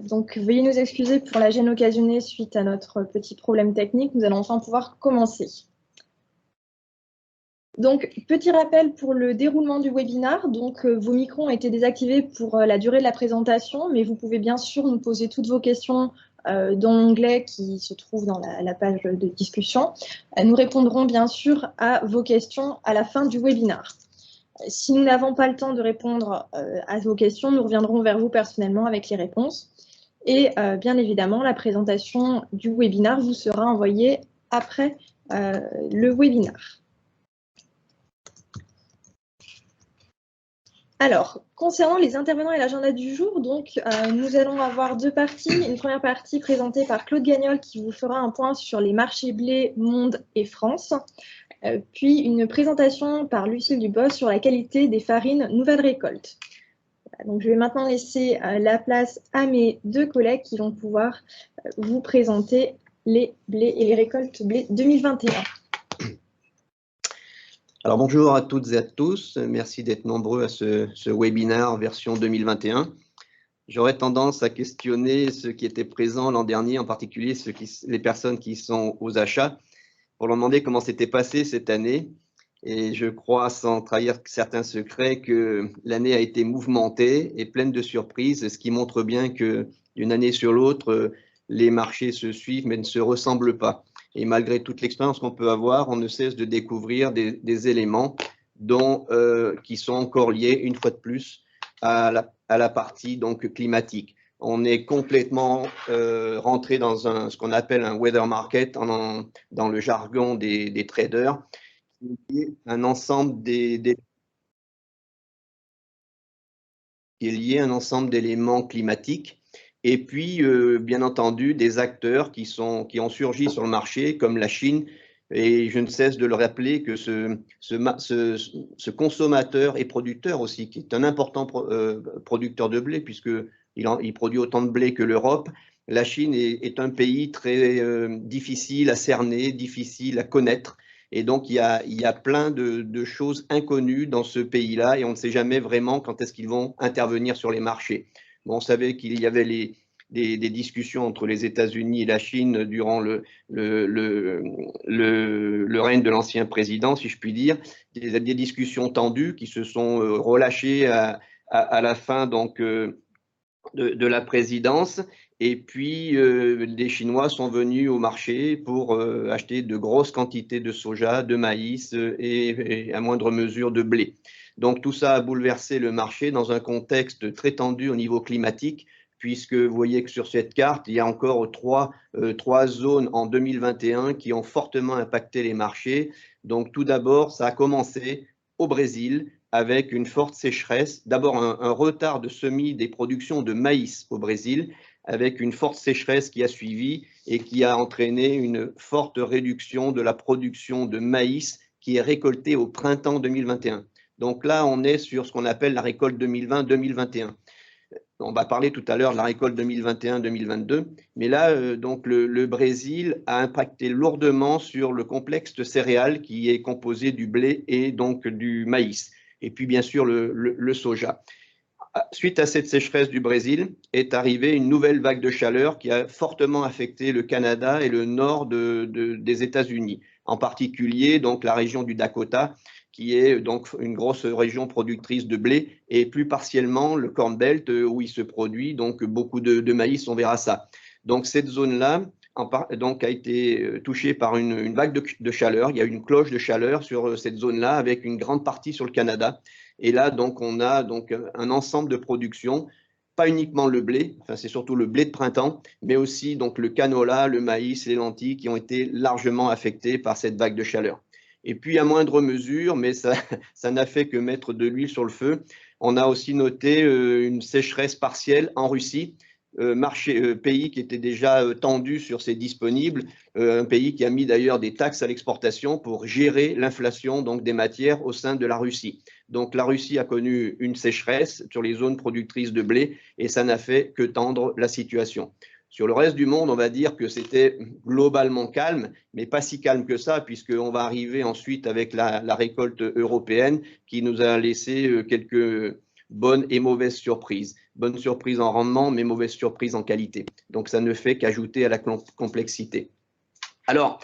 Donc, veuillez nous excuser pour la gêne occasionnée suite à notre petit problème technique. Nous allons enfin pouvoir commencer. Donc, petit rappel pour le déroulement du webinaire. Donc, vos micros ont été désactivés pour la durée de la présentation, mais vous pouvez bien sûr nous poser toutes vos questions dans l'onglet qui se trouve dans la page de discussion. Nous répondrons bien sûr à vos questions à la fin du webinaire. Si nous n'avons pas le temps de répondre à vos questions, nous reviendrons vers vous personnellement avec les réponses. Et bien évidemment, la présentation du webinaire vous sera envoyée après le webinaire. Alors, concernant les intervenants et l'agenda du jour, donc, nous allons avoir deux parties. Une première partie présentée par Claude Gagnol qui vous fera un point sur les marchés blé, monde et France. Puis une présentation par Lucille Dubos sur la qualité des farines nouvelle récolte. Donc, je vais maintenant laisser la place à mes deux collègues qui vont pouvoir vous présenter les blés et les récoltes blé 2021. Alors bonjour à toutes et à tous, merci d'être nombreux à ce webinaire version 2021. J'aurais tendance à questionner ceux qui étaient présents l'an dernier, en particulier les personnes qui sont aux achats, pour leur demander comment s'était passé cette année. Et je crois, sans trahir certains secrets, que l'année a été mouvementée et pleine de surprises, ce qui montre bien que d'une année sur l'autre, les marchés se suivent mais ne se ressemblent pas. Et malgré toute l'expérience qu'on peut avoir, on ne cesse de découvrir des éléments qui sont encore liés, une fois de plus, à la partie donc climatique. On est complètement rentré dans ce qu'on appelle un weather market dans le jargon des traders, qui est un ensemble qui est lié à un ensemble d'éléments climatiques. Et puis, bien entendu, des acteurs qui ont surgi sur le marché, comme la Chine. Et je ne cesse de le rappeler que ce consommateur et producteur aussi, qui est un important producteur de blé, puisqu'il produit autant de blé que l'Europe, la Chine est un pays très difficile à cerner, difficile à connaître. Et donc, il y a plein de choses inconnues dans ce pays-là et on ne sait jamais vraiment quand est-ce qu'ils vont intervenir sur les marchés. Bon, on savait qu'il y avait des discussions entre les États-Unis et la Chine durant le règne de l'ancien président, si je puis dire, des discussions tendues qui se sont relâchées à la fin donc, de la présidence. Et puis, les Chinois sont venus au marché pour acheter de grosses quantités de soja, de maïs et à moindre mesure de blé. Donc, tout ça a bouleversé le marché dans un contexte très tendu au niveau climatique, puisque vous voyez que sur cette carte, il y a encore trois zones en 2021 qui ont fortement impacté les marchés. Donc, tout d'abord, ça a commencé au Brésil, avec une forte sécheresse, d'abord un retard de semis des productions de maïs au Brésil, avec une forte sécheresse qui a suivi et qui a entraîné une forte réduction de la production de maïs qui est récoltée au printemps 2021. Donc là, on est sur ce qu'on appelle la récolte 2020-2021. On va parler tout à l'heure de la récolte 2021-2022, mais là, donc le Brésil a impacté lourdement sur le complexe de céréales qui est composé du blé et donc du maïs. Et puis, bien sûr, le soja. Suite à cette sécheresse du Brésil, est arrivée une nouvelle vague de chaleur qui a fortement affecté le Canada et le nord des États-Unis, en particulier donc la région du Dakota, qui est donc une grosse région productrice de blé, et plus partiellement le Corn Belt où il se produit donc beaucoup de maïs, on verra ça. Donc cette zone-là donc a été touchée par une vague de chaleur. Il y a une cloche de chaleur sur cette zone-là avec une grande partie sur le Canada. Et là, donc, on a donc un ensemble de productions, pas uniquement le blé, enfin, c'est surtout le blé de printemps, mais aussi donc le canola, le maïs, les lentilles qui ont été largement affectés par cette vague de chaleur. Et puis, à moindre mesure, mais ça n'a fait que mettre de l'huile sur le feu, on a aussi noté une sécheresse partielle en Russie, pays qui était déjà tendu sur ses disponibles, un pays qui a mis d'ailleurs des taxes à l'exportation pour gérer l'inflation donc des matières au sein de la Russie. Donc la Russie a connu une sécheresse sur les zones productrices de blé et ça n'a fait que tendre la situation. Sur le reste du monde, on va dire que c'était globalement calme, mais pas si calme que ça, puisqu'on va arriver ensuite avec la récolte européenne qui nous a laissé bonne et mauvaise surprise. Bonne surprise en rendement, mais mauvaise surprise en qualité. Donc ça ne fait qu'ajouter à la complexité. Alors,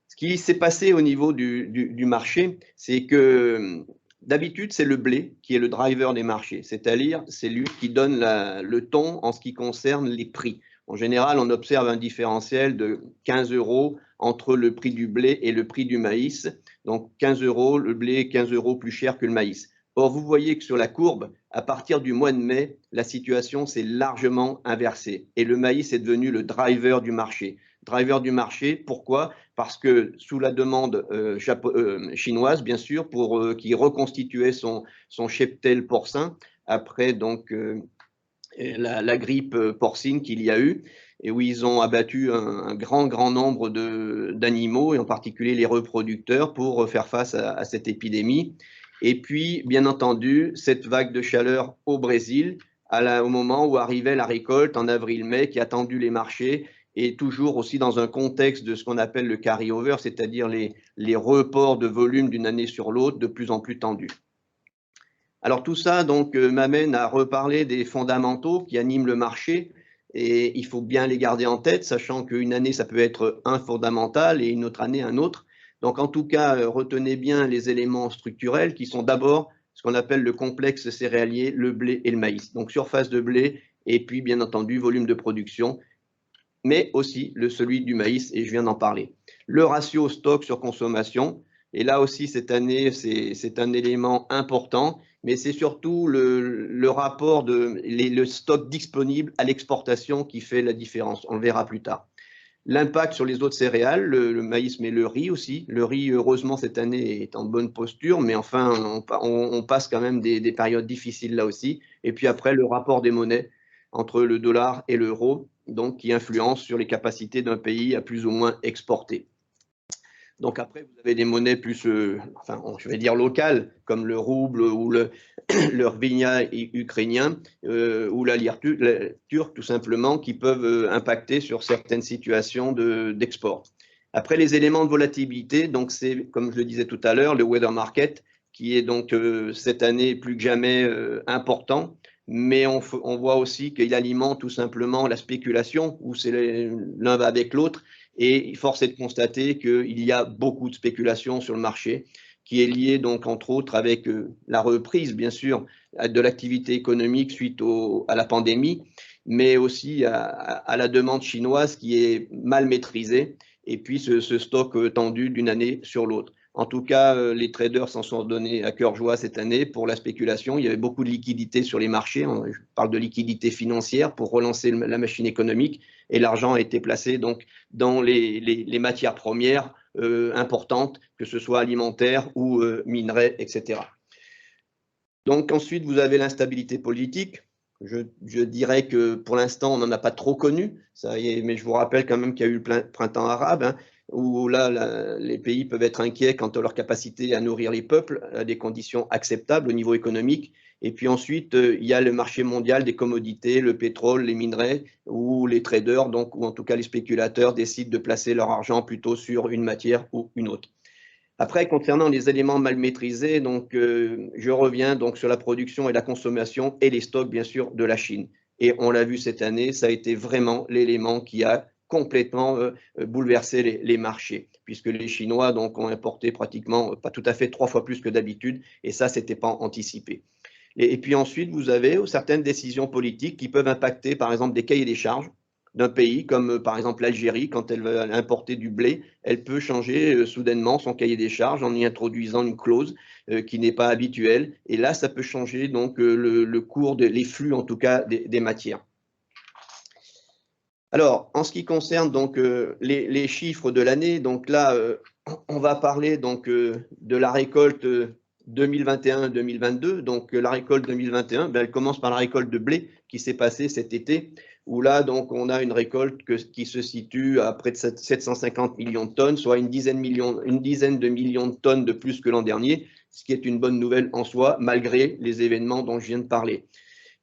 ce qui s'est passé au niveau du marché, c'est que d'habitude, c'est le blé qui est le driver des marchés, c'est-à-dire c'est lui qui donne le ton en ce qui concerne les prix. En général, on observe un différentiel de 15 € entre le prix du blé et le prix du maïs. Donc 15 €, le blé est 15 € plus cher que le maïs. Or, vous voyez que sur la courbe, à partir du mois de mai, la situation s'est largement inversée et le maïs est devenu le driver du marché. Driver du marché, pourquoi? Parce que sous la demande chinoise, bien sûr, qui reconstituait son cheptel porcin après donc la grippe porcine qu'il y a eu, et où ils ont abattu un grand nombre d'animaux, et en particulier les reproducteurs, pour faire face à cette épidémie. Et puis, bien entendu, cette vague de chaleur au Brésil, au moment où arrivait la récolte en avril-mai, qui a tendu les marchés, et toujours aussi dans un contexte de ce qu'on appelle le carry-over, c'est-à-dire les reports de volume d'une année sur l'autre de plus en plus tendus. Alors tout ça donc m'amène à reparler des fondamentaux qui animent le marché, et il faut bien les garder en tête, sachant qu'une année ça peut être un fondamental et une autre année un autre. Donc en tout cas, retenez bien les éléments structurels qui sont d'abord ce qu'on appelle le complexe céréalier, le blé et le maïs. Donc surface de blé et puis bien entendu volume de production, mais aussi celui du maïs, et je viens d'en parler. Le ratio stock sur consommation, et là aussi cette année c'est un élément important, mais c'est surtout le rapport le stock disponible à l'exportation qui fait la différence, on le verra plus tard. L'impact sur les autres céréales, le maïs, mais le riz aussi. Le riz, heureusement, cette année est en bonne posture, mais enfin, on passe quand même des périodes difficiles là aussi. Et puis après, le rapport des monnaies entre le dollar et l'euro, donc qui influence sur les capacités d'un pays à plus ou moins exporter. Donc après, vous avez des monnaies plus, enfin, je vais dire locales, comme le rouble ou le hryvnia ukrainien, ou la lire turque, tout simplement, qui peuvent impacter sur certaines situations d'export. Après, les éléments de volatilité, donc c'est, comme je le disais tout à l'heure, le weather market, qui est donc cette année plus que jamais important, mais on voit aussi qu'il alimente tout simplement la spéculation, où l'un va avec l'autre. Et force est de constater qu'il y a beaucoup de spéculation sur le marché, qui est liée donc entre autres avec la reprise, bien sûr, de l'activité économique suite à la pandémie, mais aussi à la demande chinoise qui est mal maîtrisée, et puis ce stock tendu d'une année sur l'autre. En tout cas, les traders s'en sont donnés à cœur joie cette année pour la spéculation. Il y avait beaucoup de liquidités sur les marchés. Je parle de liquidité financière pour relancer la machine économique. Et l'argent a été placé donc dans les matières premières importantes, que ce soit alimentaires ou minerais, etc. Donc ensuite, vous avez l'instabilité politique. Je dirais que pour l'instant, on n'en a pas trop connu, ça y est, mais je vous rappelle quand même qu'il y a eu le printemps arabe, hein, où là, les pays peuvent être inquiets quant à leur capacité à nourrir les peuples à des conditions acceptables au niveau économique. Et puis ensuite, il y a le marché mondial des commodités, le pétrole, les minerais, où les traders, donc, ou en tout cas les spéculateurs, décident de placer leur argent plutôt sur une matière ou une autre. Après, concernant les éléments mal maîtrisés, donc, je reviens donc sur la production et la consommation et les stocks, bien sûr, de la Chine. Et on l'a vu cette année, ça a été vraiment l'élément qui a complètement bouleversé les marchés, puisque les Chinois donc, ont importé pratiquement, pas tout à fait 3 fois plus que d'habitude, et ça, ce n'était pas anticipé. Et puis ensuite, vous avez certaines décisions politiques qui peuvent impacter, par exemple, des cahiers des charges d'un pays, comme par exemple l'Algérie, quand elle veut importer du blé, elle peut changer soudainement son cahier des charges en y introduisant une clause qui n'est pas habituelle. Et là, ça peut changer donc le cours, les flux en tout cas des matières. Alors, en ce qui concerne donc les chiffres de l'année, donc là, on va parler donc de la récolte 2021-2022. Donc la récolte 2021, ben, elle commence par la récolte de blé qui s'est passée cet été, où là donc on a une récolte qui se situe à près de 750 millions de tonnes, soit une dizaine de millions de tonnes de plus que l'an dernier, ce qui est une bonne nouvelle en soi, malgré les événements dont je viens de parler.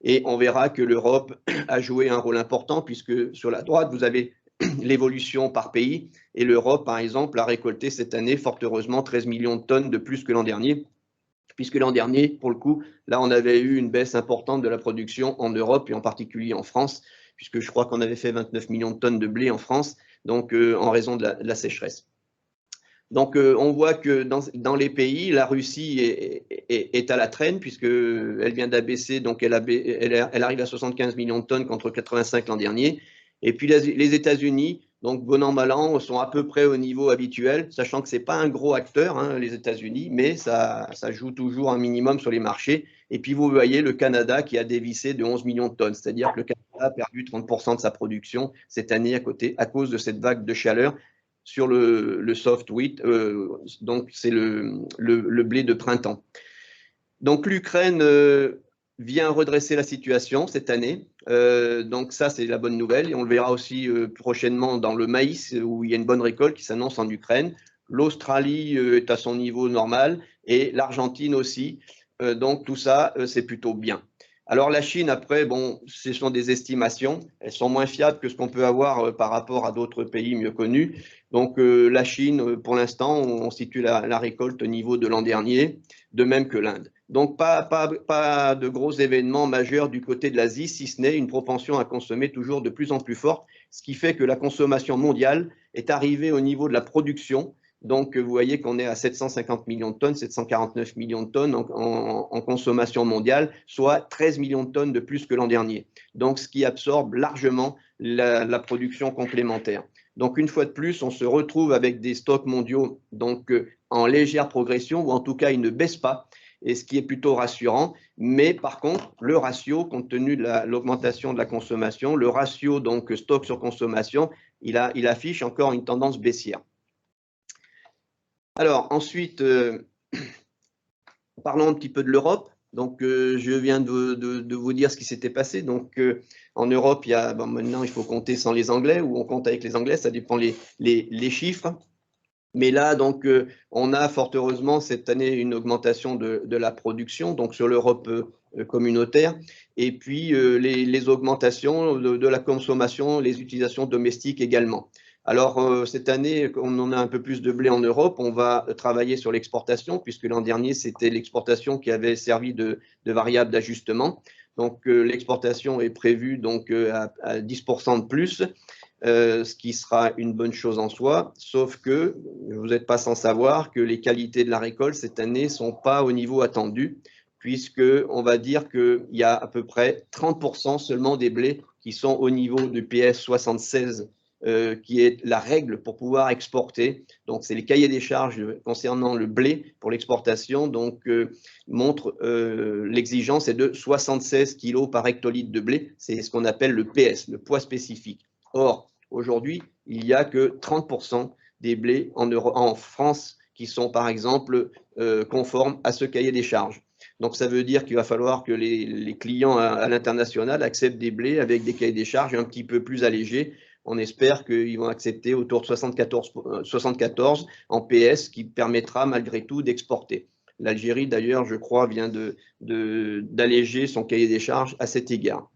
Et on verra que l'Europe a joué un rôle important, puisque sur la droite, vous avez l'évolution par pays. Et l'Europe, par exemple, a récolté cette année, fort heureusement, 13 millions de tonnes de plus que l'an dernier, puisque l'an dernier, pour le coup, là, on avait eu une baisse importante de la production en Europe et en particulier en France, puisque je crois qu'on avait fait 29 millions de tonnes de blé en France, donc en raison de la sécheresse. Donc, on voit que dans les pays, la Russie est à la traîne, puisqu'elle vient d'abaisser, donc elle arrive à 75 millions de tonnes contre 85 l'an dernier. Et puis les États-Unis, donc bon an, mal an, sont à peu près au niveau habituel, sachant que ce n'est pas un gros acteur, hein, les États-Unis, mais ça joue toujours un minimum sur les marchés. Et puis vous voyez le Canada qui a dévissé de 11 millions de tonnes, c'est-à-dire que le Canada a perdu 30% de sa production cette année à cause de cette vague de chaleur sur le soft wheat, donc c'est le blé de printemps. Donc l'Ukraine vient redresser la situation cette année, donc ça c'est la bonne nouvelle, et on le verra aussi prochainement dans le maïs où il y a une bonne récolte qui s'annonce en Ukraine. L'Australie est à son niveau normal et l'Argentine aussi, donc tout ça c'est plutôt bien. Alors la Chine, après, bon, ce sont des estimations, elles sont moins fiables que ce qu'on peut avoir par rapport à d'autres pays mieux connus. Donc la Chine, pour l'instant, on situe la récolte au niveau de l'an dernier, de même que l'Inde. Donc pas de gros événements majeurs du côté de l'Asie, si ce n'est une propension à consommer toujours de plus en plus forte, ce qui fait que la consommation mondiale est arrivée au niveau de la production. Donc, vous voyez qu'on est à 750 millions de tonnes, 749 millions de tonnes en consommation mondiale, soit 13 millions de tonnes de plus que l'an dernier. Donc, ce qui absorbe largement la production complémentaire. Donc, une fois de plus, on se retrouve avec des stocks mondiaux donc, en légère progression, ou en tout cas, ils ne baissent pas, et ce qui est plutôt rassurant. Mais par contre, le ratio, compte tenu de l'augmentation de la consommation, le ratio donc stock sur consommation, il affiche encore une tendance baissière. Alors, ensuite, parlons un petit peu de l'Europe. Donc, je viens de vous dire ce qui s'était passé. Donc, en Europe, maintenant, il faut compter sans les Anglais, ou on compte avec les Anglais, ça dépend les chiffres. Mais là, donc, on a fort heureusement cette année une augmentation de la production, donc sur l'Europe communautaire, et puis les augmentations de la consommation, les utilisations domestiques également. Alors, cette année, on en a un peu plus de blé en Europe, on va travailler sur l'exportation, puisque l'an dernier, c'était l'exportation qui avait servi de variable d'ajustement. Donc, l'exportation est prévue donc, à 10% de plus. Ce qui sera une bonne chose en soi, sauf que vous n'êtes pas sans savoir que les qualités de la récolte cette année ne sont pas au niveau attendu, puisqu'on va dire qu'il y a à peu près 30% seulement des blés qui sont au niveau du PS 76, qui est la règle pour pouvoir exporter. Donc, c'est les cahiers des charges concernant le blé pour l'exportation, donc montre l'exigence est de 76 kg par hectolitre de blé, c'est ce qu'on appelle le PS, le poids spécifique. Or, aujourd'hui, il n'y a que 30% des blés en France qui sont, par exemple, conformes à ce cahier des charges. Donc, ça veut dire qu'il va falloir que les clients à l'international acceptent des blés avec des cahiers des charges un petit peu plus allégés. On espère qu'ils vont accepter autour de 74 en PS, ce qui permettra malgré tout d'exporter. L'Algérie, d'ailleurs, je crois, vient d'alléger son cahier des charges à cet égard.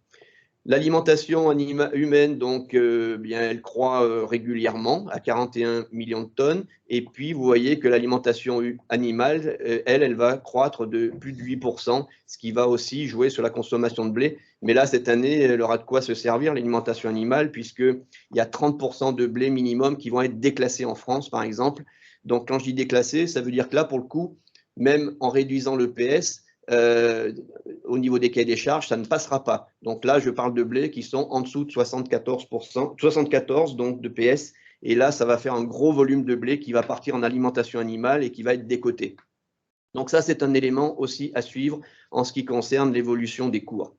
L'alimentation humaine, donc, bien, elle croît régulièrement à 41 millions de tonnes. Et puis, vous voyez que l'alimentation animale, elle va croître de plus de 8%, ce qui va aussi jouer sur la consommation de blé. Mais là, cette année, elle aura de quoi se servir, l'alimentation animale, puisqu'il y a 30% de blé minimum qui vont être déclassés en France, par exemple. Donc, quand je dis déclassés, ça veut dire que là, pour le coup, même en réduisant le PS, au niveau des cahiers des charges, ça ne passera pas. Donc là, je parle de blé qui sont en dessous de 74 donc de PS. Et là, ça va faire un gros volume de blé qui va partir en alimentation animale et qui va être décoté. Donc ça, c'est un élément aussi à suivre en ce qui concerne l'évolution des cours.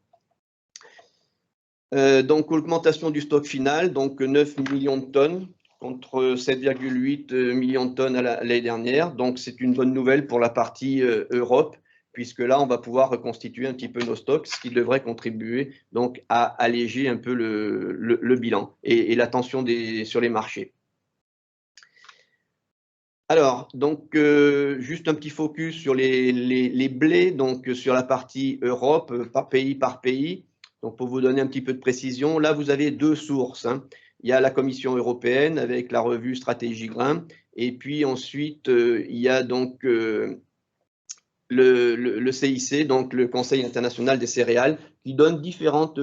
Donc, augmentation du stock final, donc 9 millions de tonnes contre 7,8 millions de tonnes l'année dernière. Donc, c'est une bonne nouvelle pour la partie Europe, puisque là, on va pouvoir reconstituer un petit peu nos stocks, ce qui devrait contribuer donc à alléger un peu le bilan et la tension sur les marchés. Alors, donc, juste un petit focus sur les blés, donc sur la partie Europe, par pays. Donc, pour vous donner un petit peu de précision, là, vous avez deux sources, hein. Il y a la Commission européenne avec la revue Stratégie Grain, et puis ensuite, il y a donc le CIC, donc le Conseil international des céréales, qui donne différentes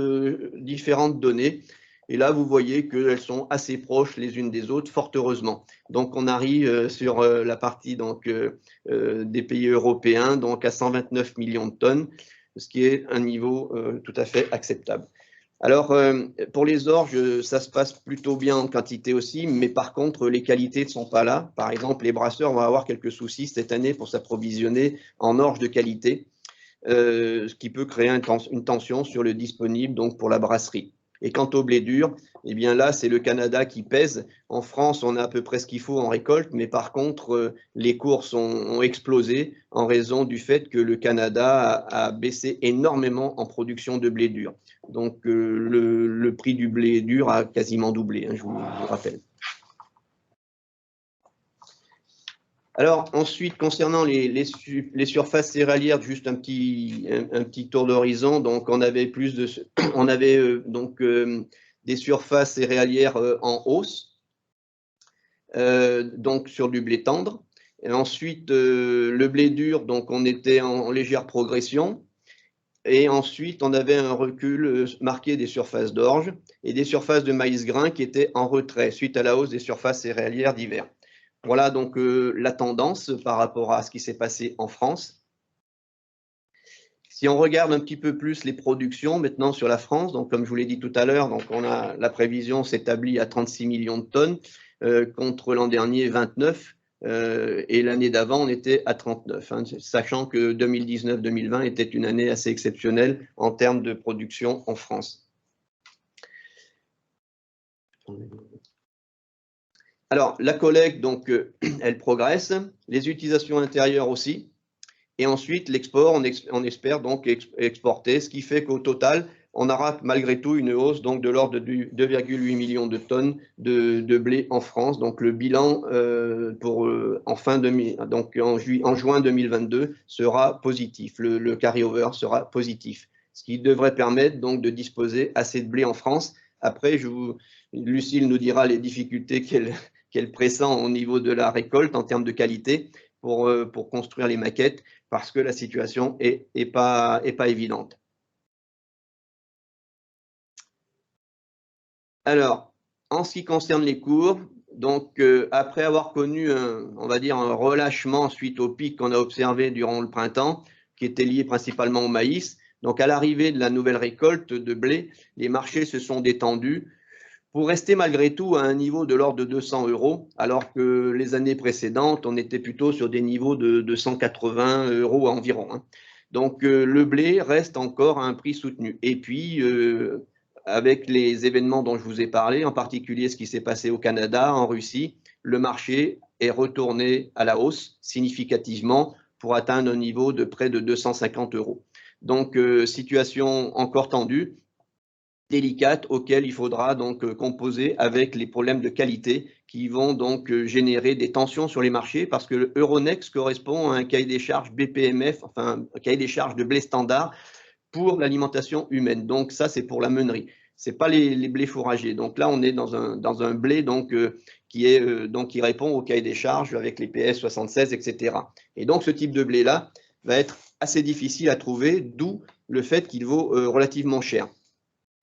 données. Et là, vous voyez qu'elles sont assez proches les unes des autres, fort heureusement. Donc, on arrive sur la partie des pays européens, donc à 129 millions de tonnes, ce qui est un niveau tout à fait acceptable. Alors, pour les orges, ça se passe plutôt bien en quantité aussi, mais par contre, les qualités ne sont pas là. Par exemple, les brasseurs vont avoir quelques soucis cette année pour s'approvisionner en orge de qualité, ce qui peut créer une tension sur le disponible donc pour la brasserie. Et quant au blé dur, eh bien là, c'est le Canada qui pèse. En France, on a à peu près ce qu'il faut en récolte, mais par contre, les cours ont explosé en raison du fait que le Canada a baissé énormément en production de blé dur. Donc, le prix du blé dur a quasiment doublé, hein, je vous rappelle. Alors, ensuite, concernant les surfaces céréalières, juste un petit tour d'horizon. Donc, on avait des surfaces céréalières en hausse, donc sur du blé tendre. Et ensuite, le blé dur, donc on était en légère progression. Et ensuite, on avait un recul marqué des surfaces d'orge et des surfaces de maïs grain qui étaient en retrait suite à la hausse des surfaces céréalières d'hiver. Voilà donc la tendance par rapport à ce qui s'est passé en France. Si on regarde un petit peu plus les productions maintenant sur la France, donc comme je vous l'ai dit tout à l'heure, donc la prévision s'établit à 36 millions de tonnes contre l'an dernier 29 et l'année d'avant on était à 39, hein, sachant que 2019-2020 était une année assez exceptionnelle en termes de production en France. Alors, la collecte, donc, elle progresse, les utilisations intérieures aussi, et ensuite l'export, on espère donc exporter, ce qui fait qu'au total, on aura malgré tout une hausse donc de l'ordre de 2,8 millions de tonnes de blé en France. Donc le bilan en juin 2022 sera positif, le carry-over sera positif, ce qui devrait permettre donc de disposer assez de blé en France. Après, Lucille nous dira les difficultés qu'elle pressent au niveau de la récolte en termes de qualité pour construire les maquettes, parce que la situation est pas évidente. Alors, en ce qui concerne les cours, donc après avoir connu on va dire un relâchement suite au pic qu'on a observé durant le printemps, qui était lié principalement au maïs, donc à l'arrivée de la nouvelle récolte de blé, les marchés se sont détendus pour rester malgré tout à un niveau de l'ordre de 200 €, alors que les années précédentes, on était plutôt sur des niveaux de 180 € environ, hein. Donc le blé reste encore à un prix soutenu. Et puis, avec les événements dont je vous ai parlé, en particulier ce qui s'est passé au Canada, en Russie, le marché est retourné à la hausse significativement pour atteindre un niveau de près de 250 €. Donc situation encore tendue, délicate, auquel il faudra donc composer avec les problèmes de qualité qui vont donc générer des tensions sur les marchés, parce que le Euronext correspond à un cahier des charges BPMF, enfin un cahier des charges de blé standard pour l'alimentation humaine. Donc ça, c'est pour la meunerie. C'est pas les blés fourragers. Donc là, on est dans un blé donc qui répond au cahier des charges avec les PS 76, etc. Et donc ce type de blé là va être assez difficile à trouver, d'où le fait qu'il vaut relativement cher.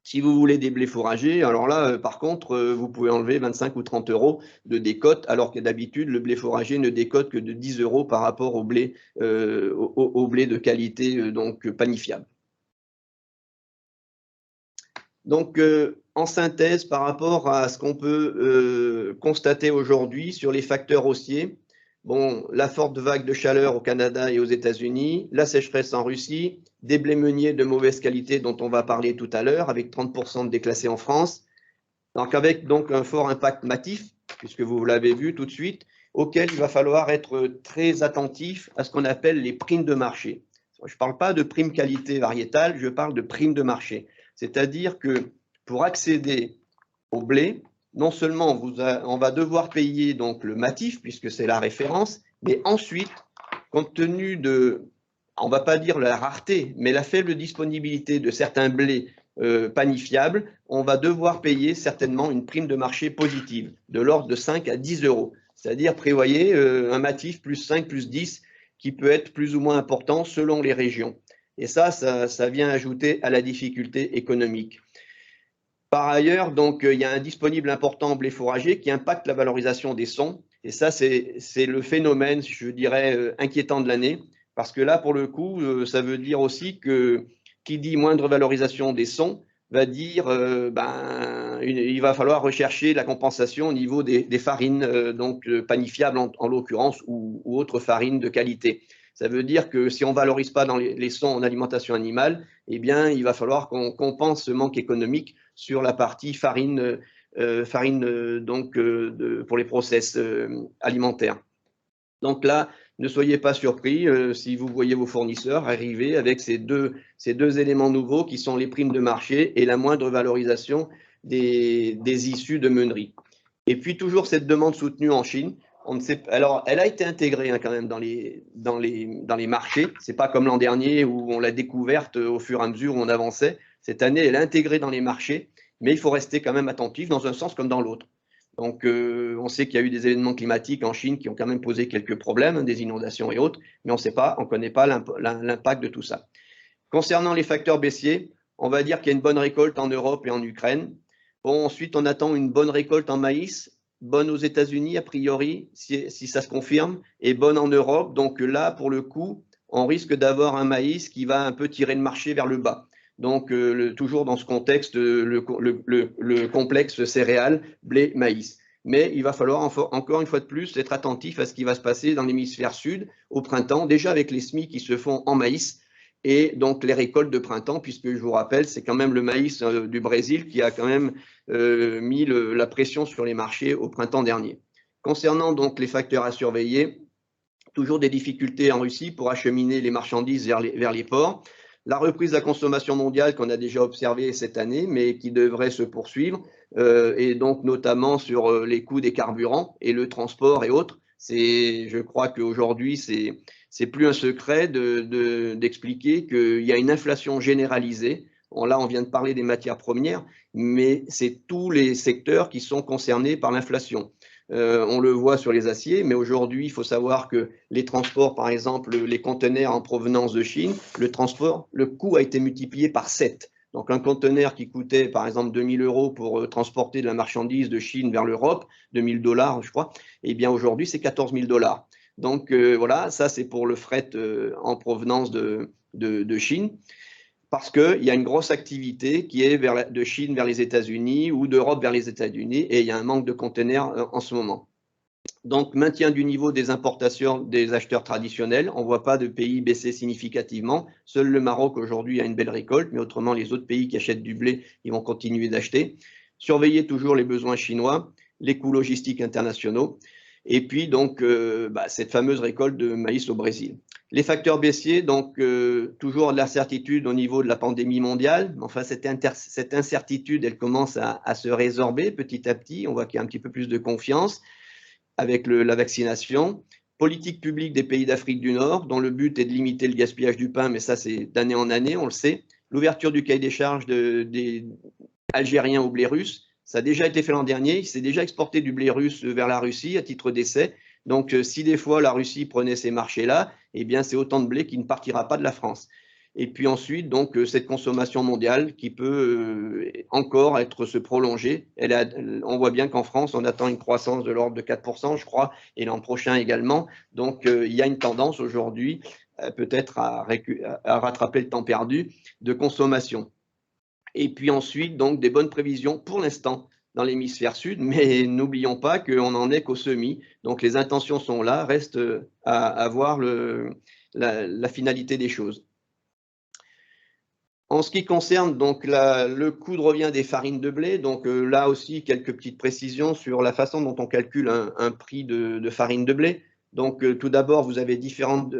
Si vous voulez des blés fourragers, alors là, par contre, vous pouvez enlever 25 ou 30 € de décote, alors que d'habitude, le blé fourrager ne décote que de 10 € par rapport au blé de qualité donc panifiable. Donc, en synthèse, par rapport à ce qu'on peut constater aujourd'hui sur les facteurs haussiers, bon, la forte vague de chaleur au Canada et aux États-Unis, la sécheresse en Russie, des blés meuniers de mauvaise qualité dont on va parler tout à l'heure, avec 30% de déclassés en France, donc avec donc un fort impact matif, puisque vous l'avez vu tout de suite, auquel il va falloir être très attentif à ce qu'on appelle les primes de marché. Je ne parle pas de primes qualité variétale, je parle de primes de marché. C'est-à-dire que pour accéder au blé, non seulement on va devoir payer donc le matif, puisque c'est la référence, mais ensuite, compte tenu de, on ne va pas dire la rareté, mais la faible disponibilité de certains blés panifiables, on va devoir payer certainement une prime de marché positive, de l'ordre de 5 à 10 €. C'est-à-dire prévoyez un matif plus 5 plus 10, qui peut être plus ou moins important selon les régions. Et ça vient ajouter à la difficulté économique. Par ailleurs, donc, il y a un disponible important en blé fourragé qui impacte la valorisation des sons. Et ça, c'est le phénomène, je dirais, inquiétant de l'année. Parce que là, pour le coup, ça veut dire aussi que qui dit moindre valorisation des sons va dire il va falloir rechercher la compensation au niveau des farines donc panifiables en l'occurrence ou autres farines de qualité. Ça veut dire que si on ne valorise pas dans les sons en alimentation animale, eh bien, il va falloir qu'on compense ce manque économique sur la partie farine, pour les process alimentaires. Donc là, ne soyez pas surpris si vous voyez vos fournisseurs arriver avec ces deux éléments nouveaux qui sont les primes de marché et la moindre valorisation des issues de meunerie. Et puis toujours cette demande soutenue en Chine. On ne sait, alors, elle a été intégrée quand même dans les marchés. C'est pas comme l'an dernier où on l'a découverte au fur et à mesure où on avançait. Cette année, elle est intégrée dans les marchés, mais il faut rester quand même attentif dans un sens comme dans l'autre. Donc, on sait qu'il y a eu des événements climatiques en Chine qui ont quand même posé quelques problèmes, des inondations et autres, mais on ne connaît pas l'impact de tout ça. Concernant les facteurs baissiers, on va dire qu'il y a une bonne récolte en Europe et en Ukraine. Bon, ensuite, on attend une bonne récolte en maïs, bonne aux États-Unis a priori, si ça se confirme, et bonne en Europe. Donc là, pour le coup, on risque d'avoir un maïs qui va un peu tirer le marché vers le bas. Donc, toujours dans ce contexte, le complexe céréales, blé, maïs. Mais il va falloir encore une fois de plus être attentif à ce qui va se passer dans l'hémisphère sud au printemps, déjà avec les semis qui se font en maïs et donc les récoltes de printemps, puisque je vous rappelle, c'est quand même le maïs du Brésil qui a quand même mis la pression sur les marchés au printemps dernier. Concernant donc les facteurs à surveiller, toujours des difficultés en Russie pour acheminer les marchandises vers les ports. La reprise de la consommation mondiale qu'on a déjà observée cette année, mais qui devrait se poursuivre, et donc notamment sur les coûts des carburants et le transport et autres. Je crois qu'aujourd'hui, c'est plus un secret d'expliquer qu'il y a une inflation généralisée. Là, on vient de parler des matières premières, mais c'est tous les secteurs qui sont concernés par l'inflation. On le voit sur les aciers, mais aujourd'hui, il faut savoir que les transports, par exemple, les conteneurs en provenance de Chine, le coût a été multiplié par 7. Donc, un conteneur qui coûtait, par exemple, 2000 € pour transporter de la marchandise de Chine vers l'Europe, 2000 $, je crois, eh bien, aujourd'hui, c'est 14 000 $. Donc, voilà, ça, c'est pour le fret en provenance de Chine. Parce qu'il y a une grosse activité qui est de Chine vers les États-Unis ou d'Europe vers les États-Unis et il y a un manque de conteneurs en ce moment. Donc, maintien du niveau des importations des acheteurs traditionnels. On ne voit pas de pays baisser significativement. Seul le Maroc aujourd'hui a une belle récolte, mais autrement, les autres pays qui achètent du blé, ils vont continuer d'acheter. Surveiller toujours les besoins chinois, les coûts logistiques internationaux. Et puis, donc, cette fameuse récolte de maïs au Brésil. Les facteurs baissiers, donc toujours de l'incertitude au niveau de la pandémie mondiale. Enfin, cette incertitude, elle commence à se résorber petit à petit. On voit qu'il y a un petit peu plus de confiance avec la vaccination. Politique publique des pays d'Afrique du Nord, dont le but est de limiter le gaspillage du pain, mais ça, c'est d'année en année, on le sait. L'ouverture du cahier des charges des Algériens au blé russe, ça a déjà été fait l'an dernier. Il s'est déjà exporté du blé russe vers la Russie à titre d'essai. Donc, si des fois la Russie prenait ces marchés-là, eh bien, c'est autant de blé qui ne partira pas de la France. Et puis ensuite, donc, cette consommation mondiale qui peut encore se prolonger. On voit bien qu'en France, on attend une croissance de l'ordre de 4%, je crois, et l'an prochain également. Donc, il y a une tendance aujourd'hui, peut-être à rattraper le temps perdu de consommation. Et puis ensuite, donc, des bonnes prévisions pour l'instant dans l'hémisphère sud, mais n'oublions pas qu'on n'en est qu'au semis. Donc les intentions sont là, reste à voir la finalité des choses. En ce qui concerne donc le coût de revient des farines de blé, donc là aussi quelques petites précisions sur la façon dont on calcule un prix de farine de blé. Donc tout d'abord, vous avez différentes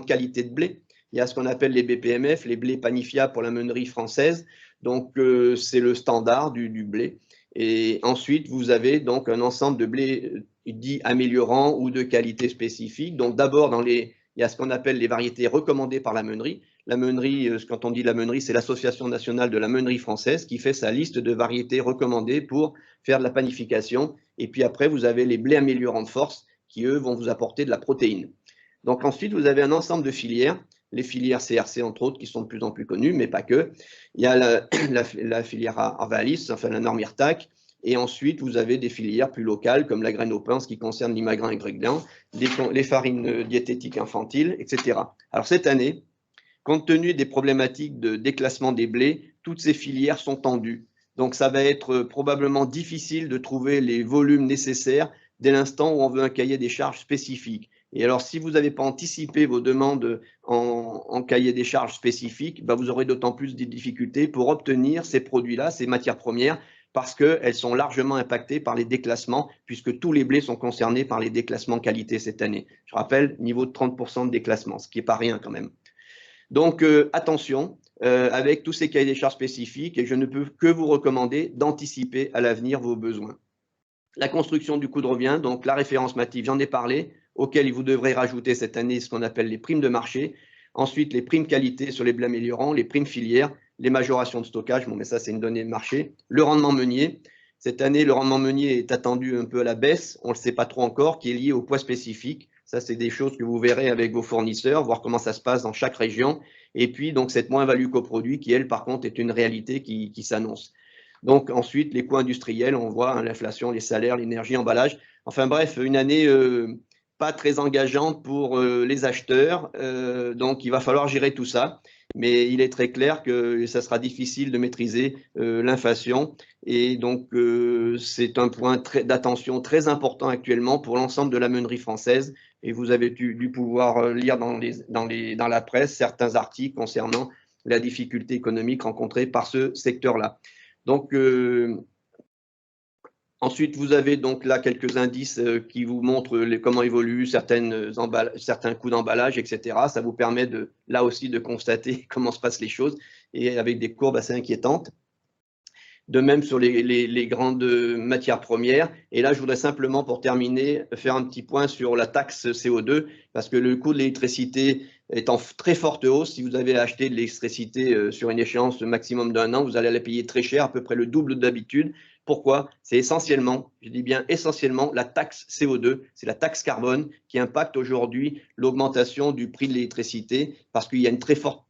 qualités de blé. Il y a ce qu'on appelle les BPMF, les blés panifiables pour la meunerie française. Donc, c'est le standard du blé. Et ensuite, vous avez donc un ensemble de blés dits améliorants ou de qualité spécifique. Donc, d'abord, il y a ce qu'on appelle les variétés recommandées par la meunerie. La meunerie, quand on dit la meunerie, c'est l'Association nationale de la meunerie française qui fait sa liste de variétés recommandées pour faire de la panification. Et puis après, vous avez les blés améliorants de force qui, eux, vont vous apporter de la protéine. Donc ensuite, vous avez un ensemble de filières, les filières CRC entre autres, qui sont de plus en plus connues, mais pas que. Il y a la filière Arvalis, enfin la norme IRTAC, et ensuite vous avez des filières plus locales comme la graine au pain, ce qui concerne l'imagrin et gréglan, les farines diététiques infantiles, etc. Alors cette année, compte tenu des problématiques de déclassement des blés, toutes ces filières sont tendues. Donc ça va être probablement difficile de trouver les volumes nécessaires dès l'instant où on veut un cahier des charges spécifique. Et alors, si vous n'avez pas anticipé vos demandes en cahier des charges spécifiques, bah, vous aurez d'autant plus de difficultés pour obtenir ces produits-là, ces matières premières, parce qu'elles sont largement impactées par les déclassements, puisque tous les blés sont concernés par les déclassements qualité cette année. Je rappelle, niveau de 30% de déclassement, ce qui n'est pas rien quand même. Donc, attention avec tous ces cahiers des charges spécifiques, et je ne peux que vous recommander d'anticiper à l'avenir vos besoins. La construction du coût de revient, donc la référence mative, j'en ai parlé, auquel vous devrez rajouter cette année ce qu'on appelle les primes de marché. Ensuite, les primes qualité sur les blés améliorants, les primes filières, les majorations de stockage, bon, mais ça, c'est une donnée de marché. Le rendement meunier. Cette année, le rendement meunier est attendu un peu à la baisse, on ne le sait pas trop encore, qui est lié au poids spécifique. Ça, c'est des choses que vous verrez avec vos fournisseurs, voir comment ça se passe dans chaque région. Et puis, donc, cette moins-value coproduit qui, elle, par contre, est une réalité qui s'annonce. Donc, ensuite, les coûts industriels, on voit hein, l'inflation, les salaires, l'énergie, l'emballage. Enfin bref, une année pas très engageante pour les acheteurs. Donc, il va falloir gérer tout ça. Mais il est très clair que ça sera difficile de maîtriser l'inflation. Et donc, c'est un point d'attention très important actuellement pour l'ensemble de la meunerie française. Et vous avez dû pouvoir lire dans la presse certains articles concernant la difficulté économique rencontrée par ce secteur-là. Donc, ensuite, vous avez donc là quelques indices qui vous montrent comment évoluent certains coûts d'emballage, etc. Ça vous permet là aussi de constater comment se passent les choses et avec des courbes assez inquiétantes. De même sur les grandes matières premières. Et là, je voudrais simplement, pour terminer, faire un petit point sur la taxe CO2, parce que le coût de l'électricité est en très forte hausse. Si vous avez acheté de l'électricité sur une échéance maximum d'un an, vous allez la payer très cher, à peu près le double d'habitude. Pourquoi? C'est essentiellement, je dis bien essentiellement, la taxe CO2, c'est la taxe carbone qui impacte aujourd'hui l'augmentation du prix de l'électricité, parce qu'il y a une très forte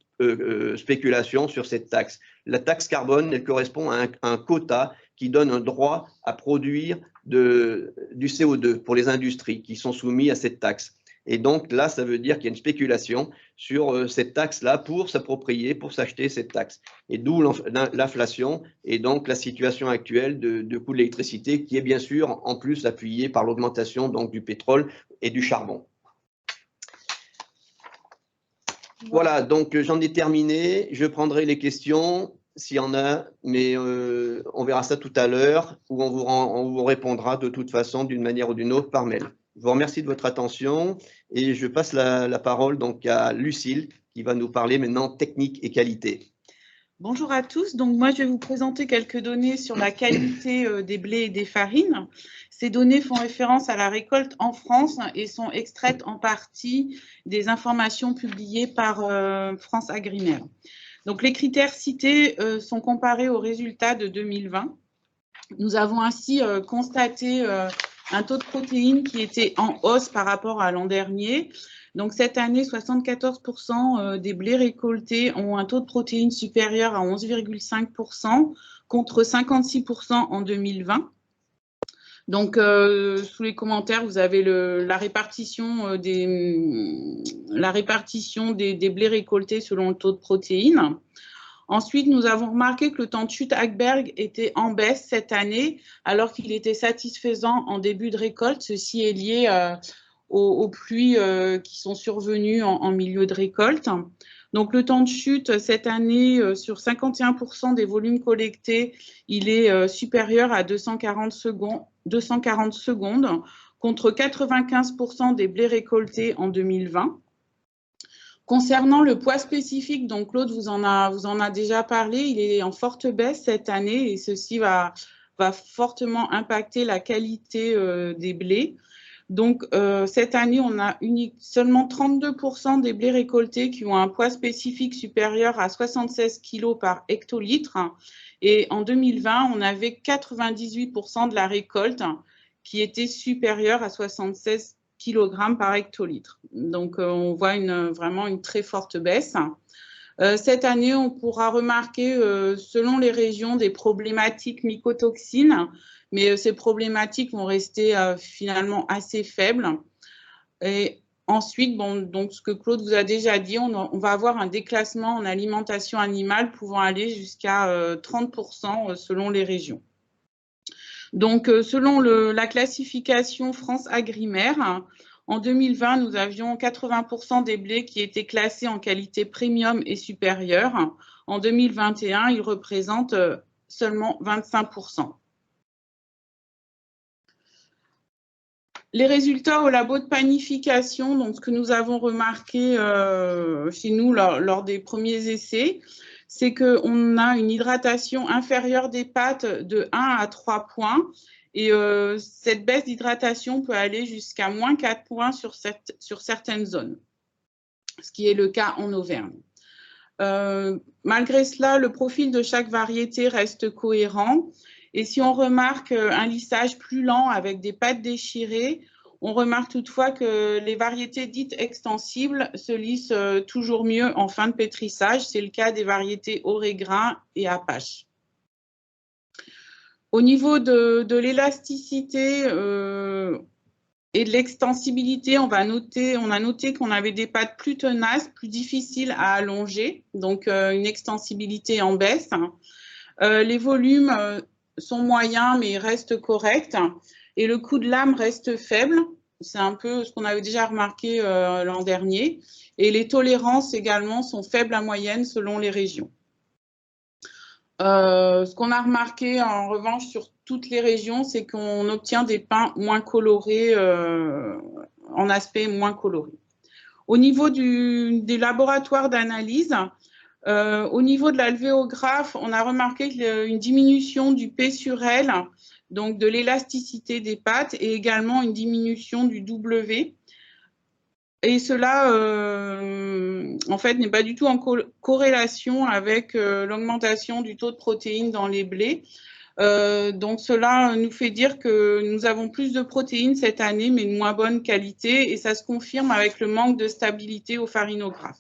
spéculation sur cette taxe. La taxe carbone, elle correspond à un quota qui donne un droit à produire du CO2 pour les industries qui sont soumises à cette taxe. Et donc là, ça veut dire qu'il y a une spéculation sur cette taxe-là pour s'approprier, pour s'acheter cette taxe. Et d'où l'inflation et donc la situation actuelle de coût de l'électricité qui est bien sûr en plus appuyée par l'augmentation donc du pétrole et du charbon. Voilà, donc j'en ai terminé. Je prendrai les questions s'il y en a, mais on verra ça tout à l'heure où on vous répondra de toute façon d'une manière ou d'une autre par mail. Je vous remercie de votre attention et je passe la parole donc à Lucille qui va nous parler maintenant technique et qualité. Bonjour à tous, donc moi je vais vous présenter quelques données sur la qualité des blés et des farines. Ces données font référence à la récolte en France et sont extraites en partie des informations publiées par France Agrimaire. Donc les critères cités sont comparés aux résultats de 2020. Nous avons ainsi constaté un taux de protéines qui était en hausse par rapport à l'an dernier. Donc, cette année, 74% des blés récoltés ont un taux de protéines supérieur à 11,5% contre 56% en 2020. Donc, sous les commentaires, vous avez la répartition des blés récoltés selon le taux de protéines. Ensuite, nous avons remarqué que le temps de chute Hagberg était en baisse cette année, alors qu'il était satisfaisant en début de récolte. Ceci est lié aux pluies qui sont survenues en milieu de récolte. Donc, le temps de chute cette année, sur 51% des volumes collectés, il est supérieur à 240 secondes contre 95% des blés récoltés en 2020. Concernant le poids spécifique, donc Claude vous en a déjà parlé, il est en forte baisse cette année et ceci va fortement impacter la qualité des blés. Donc cette année, on a seulement 32% des blés récoltés qui ont un poids spécifique supérieur à 76 kg par hectolitre. Et en 2020, on avait 98% de la récolte qui était supérieure à 76 kg par hectolitre. Donc, on voit vraiment une très forte baisse. Cette année, on pourra remarquer, selon les régions, des problématiques mycotoxines, mais ces problématiques vont rester finalement assez faibles. Et ensuite, bon, donc ce que Claude vous a déjà dit, on va avoir un déclassement en alimentation animale pouvant aller jusqu'à 30% selon les régions. Donc, selon la classification France Agrimaire, en 2020, nous avions 80% des blés qui étaient classés en qualité premium et supérieure. En 2021, ils représentent seulement 25%. Les résultats au labo de panification, donc ce que nous avons remarqué chez nous lors des premiers essais, c'est qu'on a une hydratation inférieure des pâtes de 1 à 3 points. Et cette baisse d'hydratation peut aller jusqu'à moins 4 points sur certaines zones, ce qui est le cas en Auvergne. Malgré cela, le profil de chaque variété reste cohérent. Et si on remarque un lissage plus lent avec des pâtes déchirées, on remarque toutefois que les variétés dites extensibles se lissent toujours mieux en fin de pétrissage. C'est le cas des variétés Orégrain et Apache. Au niveau de l'élasticité et de l'extensibilité, on a noté qu'on avait des pâtes plus tenaces, plus difficiles à allonger, donc une extensibilité en baisse. Les volumes sont moyens, mais ils restent corrects. Et le coup de lame reste faible. C'est un peu ce qu'on avait déjà remarqué l'an dernier. Et les tolérances également sont faibles à moyenne selon les régions. Ce qu'on a remarqué en revanche sur toutes les régions, c'est qu'on obtient des pains moins colorés, en aspect moins coloré. Au niveau des laboratoires d'analyse, au niveau de l'alvéographe, on a remarqué une diminution du P sur L, donc de l'élasticité des pâtes, et également une diminution du W. Et cela, en fait, n'est pas du tout en corrélation avec l'augmentation du taux de protéines dans les blés. Donc, cela nous fait dire que nous avons plus de protéines cette année, mais de moins bonne qualité, et ça se confirme avec le manque de stabilité au farinographe.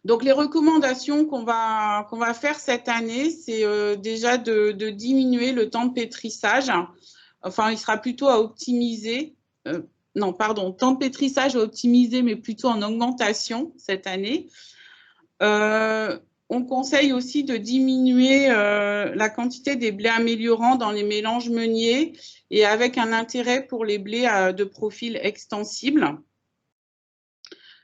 Donc, les recommandations qu'on va faire cette année, c'est déjà de diminuer le temps de pétrissage. Enfin, il sera plutôt à optimiser. Non, pardon, temps de pétrissage à optimiser, mais plutôt en augmentation cette année. On conseille aussi de diminuer la quantité des blés améliorants dans les mélanges meuniers et avec un intérêt pour les blés de profil extensible.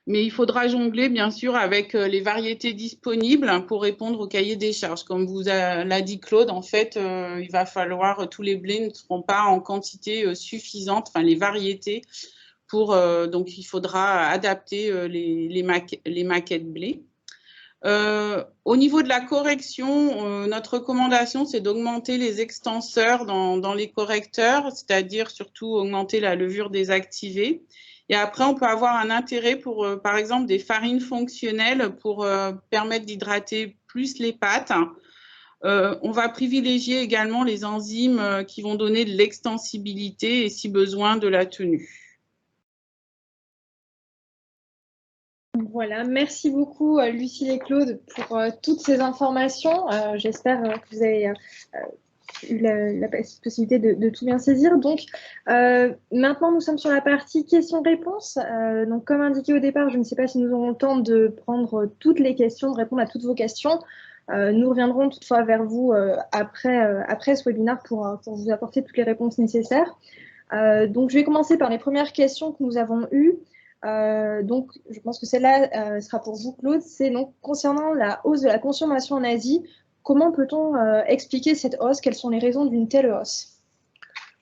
Mais il faudra jongler, bien sûr, avec les variétés disponibles pour répondre au cahier des charges. Comme vous l'a dit Claude, en fait, il va falloir, tous les blés ne seront pas en quantité suffisante, enfin les variétés, donc il faudra adapter les maquettes blés. Au niveau de la correction, notre recommandation, c'est d'augmenter les extenseurs dans les correcteurs, c'est-à-dire surtout augmenter la levure désactivée. Et après, on peut avoir un intérêt pour, par exemple, des farines fonctionnelles pour permettre d'hydrater plus les pâtes. On va privilégier également les enzymes qui vont donner de l'extensibilité et, si besoin, de la tenue. Voilà, merci beaucoup Lucille et Claude pour toutes ces informations. J'espère que vous avez eu la possibilité de tout bien saisir. Donc, maintenant, nous sommes sur la partie questions-réponses. Donc, comme indiqué au départ, je ne sais pas si nous aurons le temps de prendre toutes les questions, de répondre à toutes vos questions. Nous reviendrons toutefois vers vous après ce webinaire pour vous apporter toutes les réponses nécessaires. Donc, je vais commencer par les premières questions que nous avons eues. Donc, je pense que celle-là sera pour vous, Claude. C'est donc concernant la hausse de la consommation en Asie. Comment peut-on expliquer cette hausse? Quelles sont les raisons d'une telle hausse?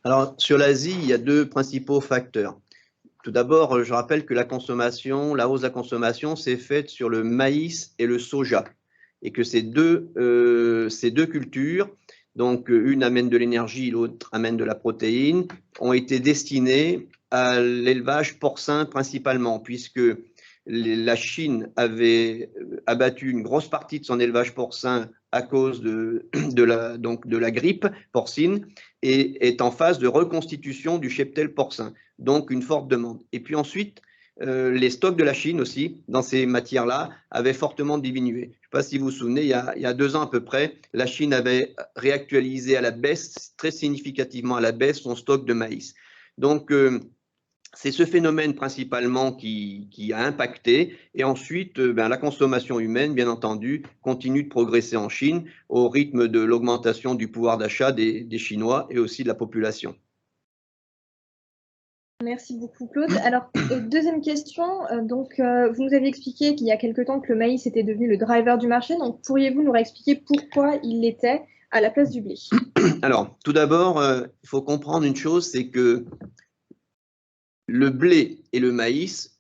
Alors, sur l'Asie, il y a deux principaux facteurs. Tout d'abord, je rappelle que la hausse de la consommation s'est faite sur le maïs et le soja. Et que ces deux cultures, donc une amène de l'énergie, l'autre amène de la protéine, ont été destinées à l'élevage porcin principalement, puisque la Chine avait abattu une grosse partie de son élevage porcin à cause de la grippe porcine et est en phase de reconstitution du cheptel porcin, donc une forte demande. Et puis ensuite, les stocks de la Chine aussi, dans ces matières-là, avaient fortement diminué. Je ne sais pas si vous vous souvenez, il y a 2 ans à peu près, la Chine avait réactualisé à la baisse, très significativement à la baisse, son stock de maïs. Donc, c'est ce phénomène principalement qui a impacté. Et ensuite, la consommation humaine, bien entendu, continue de progresser en Chine au rythme de l'augmentation du pouvoir d'achat des Chinois et aussi de la population. Merci beaucoup, Claude. Alors, deuxième question. Donc, vous nous avez expliqué qu'il y a quelque temps que le maïs était devenu le driver du marché. Donc, pourriez-vous nous réexpliquer pourquoi il l'était à la place du blé? Alors, tout d'abord, il faut comprendre une chose, c'est que le blé et le maïs,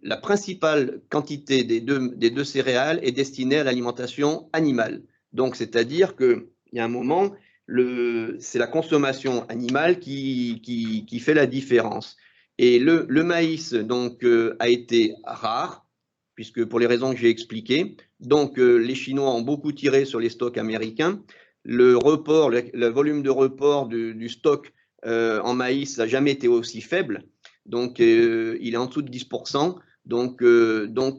la principale quantité des deux céréales est destinée à l'alimentation animale. Donc, c'est-à-dire qu'il y a un moment, c'est la consommation animale qui fait la différence. Et le maïs donc, a été rare, puisque pour les raisons que j'ai expliquées, donc les Chinois ont beaucoup tiré sur les stocks américains. Le volume de report du stock en maïs n'a jamais été aussi faible. Donc, il est en dessous de 10%. Donc,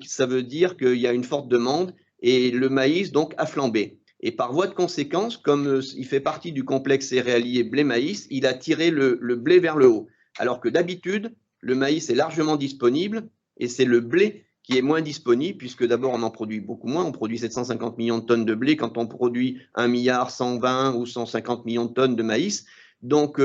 ça veut dire qu'il y a une forte demande et le maïs donc a flambé. Et par voie de conséquence, comme il fait partie du complexe céréalier blé-maïs, il a tiré le blé vers le haut. Alors que d'habitude, le maïs est largement disponible et c'est le blé qui est moins disponible, puisque d'abord on en produit beaucoup moins, on produit 750 millions de tonnes de blé quand on produit 1 milliard 120 ou 150 millions de tonnes de maïs. Donc,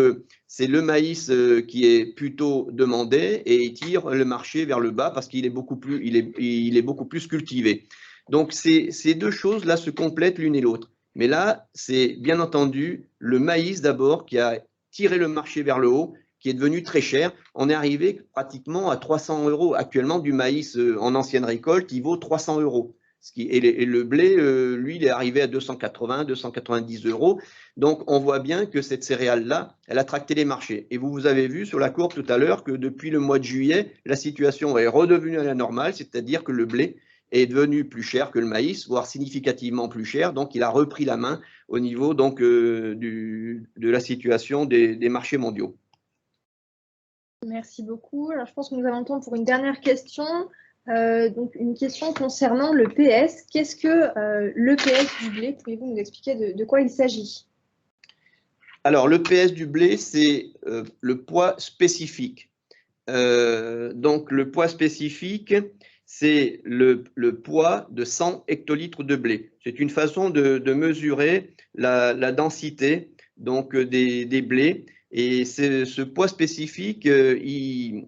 c'est le maïs qui est plutôt demandé et il tire le marché vers le bas parce qu'il est beaucoup plus cultivé. Donc, ces deux choses-là se complètent l'une et l'autre. Mais là, c'est bien entendu le maïs d'abord qui a tiré le marché vers le haut, qui est devenu très cher. On est arrivé pratiquement à 300 € actuellement du maïs en ancienne récolte qui vaut 300 €. Et le blé, lui, il est arrivé à 280, 290 €. Donc, on voit bien que cette céréale-là, elle a tracté les marchés. Et vous avez vu sur la courbe tout à l'heure que depuis le mois de juillet, la situation est redevenue à la normale, c'est-à-dire que le blé est devenu plus cher que le maïs, voire significativement plus cher. Donc, il a repris la main au niveau donc, de la situation des marchés mondiaux. Merci beaucoup. Alors, je pense que nous avons le temps pour une dernière question. Donc, une question concernant le PS. Qu'est-ce que le PS du blé? Pouvez-vous nous expliquer de quoi il s'agit? Alors, le PS du blé, c'est le poids spécifique. Donc, le poids spécifique, c'est le poids de 100 hectolitres de blé. C'est une façon de mesurer la densité donc, des blés. Et ce poids spécifique, il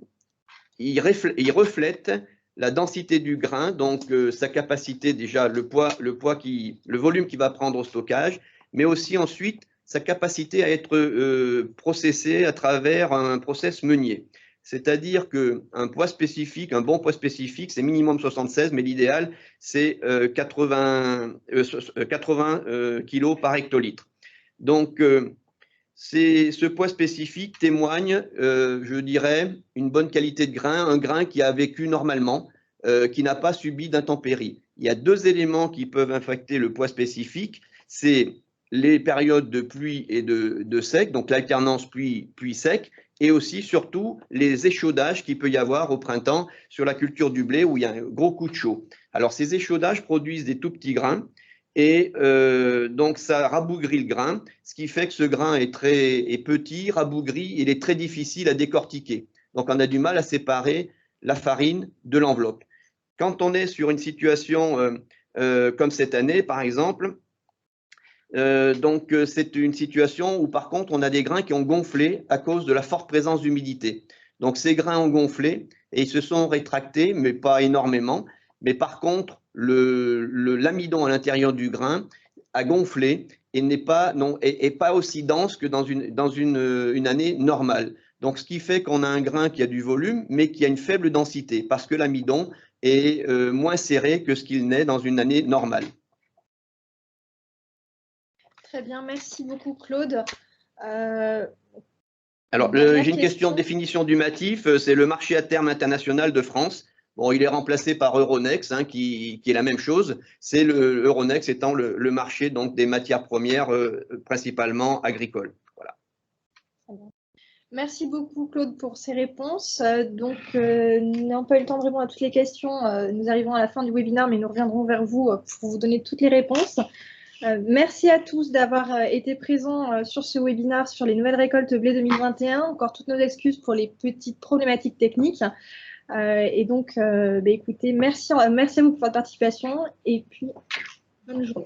reflète la densité du grain, donc sa capacité déjà, le volume qu'il va prendre au stockage, mais aussi ensuite sa capacité à être processé à travers un process meunier. C'est-à-dire qu'un poids spécifique, un bon poids spécifique, c'est minimum 76, mais l'idéal, c'est 80 kg par hectolitre. Donc, ce poids spécifique témoigne, je dirais, une bonne qualité de grain, un grain qui a vécu normalement, qui n'a pas subi d'intempéries. Il y a 2 éléments qui peuvent affecter le poids spécifique, c'est les périodes de pluie et de sec, donc l'alternance pluie-sec, et aussi surtout les échaudages qu'il peut y avoir au printemps sur la culture du blé où il y a un gros coup de chaud. Alors ces échaudages produisent des tout petits grains, et donc ça rabougrit le grain, ce qui fait que ce grain est petit, rabougri, il est très difficile à décortiquer. Donc on a du mal à séparer la farine de l'enveloppe. Quand on est sur une situation comme cette année, par exemple, donc c'est une situation où par contre on a des grains qui ont gonflé à cause de la forte présence d'humidité. Donc ces grains ont gonflé et ils se sont rétractés, mais pas énormément. Mais par contre, l'amidon à l'intérieur du grain a gonflé et n'est pas aussi dense que dans une année normale. Donc, ce qui fait qu'on a un grain qui a du volume, mais qui a une faible densité, parce que l'amidon est moins serré que ce qu'il n'est dans une année normale. Très bien, merci beaucoup, Claude. Alors, j'ai une question de définition du MATIF, c'est le marché à terme international de France. Bon, il est remplacé par Euronext, hein, qui est la même chose. C'est Euronext étant le marché donc, des matières premières, principalement agricoles. Voilà. Merci beaucoup, Claude, pour ces réponses. N'ayant pas eu le temps de répondre à toutes les questions, nous arrivons à la fin du webinaire, mais nous reviendrons vers vous pour vous donner toutes les réponses. Merci à tous d'avoir été présents sur ce webinaire sur les nouvelles récoltes blé 2021. Encore toutes nos excuses pour les petites problématiques techniques. Écoutez, merci à vous pour votre participation et puis bonne journée.